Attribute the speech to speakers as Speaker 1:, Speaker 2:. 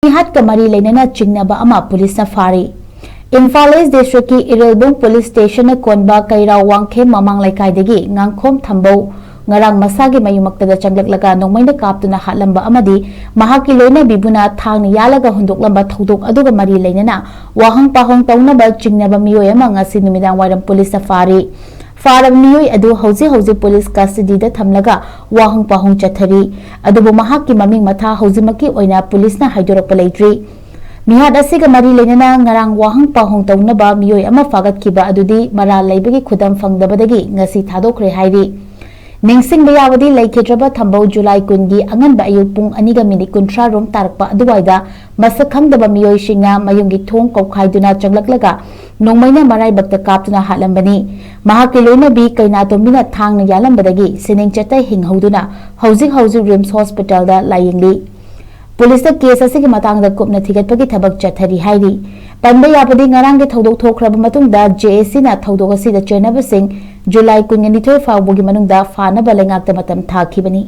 Speaker 1: Meehatka mari Leinana Chingnaba ama police na fari. Imphal East District ki Irilbung Police Station na konba Keirao Wangkhem mamang laikhaidagi ngangkhom thambau ngarang masagi mayumaktada changlaklaga nongmaina kaptuna hatlamba amadi mahaki loina bibuna thangna yalaga hundoklamba thodok aduga mari Leinana wahang pahong taunaba Chingnaba miyoi ama ngasi numidang wairam police na fari. Farab miyoi adu hauzi police custody da thamlaga wahang pahong chathari adubu mahaki maming matha hauzimaki oina police na haidorakpa leitri. Meehat asiga mari Leinana ngarang wahang pahong taunaba miyoi ama fagatkiba adudi mara leibagi khudam fangdabadagi ngasi thadokre hairi. Ningsing bayawadi laikhedraba thambau July 10 gi anganba ayuk pung 2:30 rom tarakpa aduwaida masak khangdaba miyoi shinga mayunggi thong kokhaiduna changlaklaga nongmaina marai bakta kaptuna hatlambani mahaki loina bi kaina tomina thangna yalambadagi sining chatai hinghoduna hauzik rims hospital da layingli. Police da case asigi matangda kupna thigatpagi thabak chathari hairi. Panba yapadi ngarang ge thodok thokraba matungda JSC na thodok asida chenabasing July 12 fawbogi manungda fanaba lengakta matam thakibani.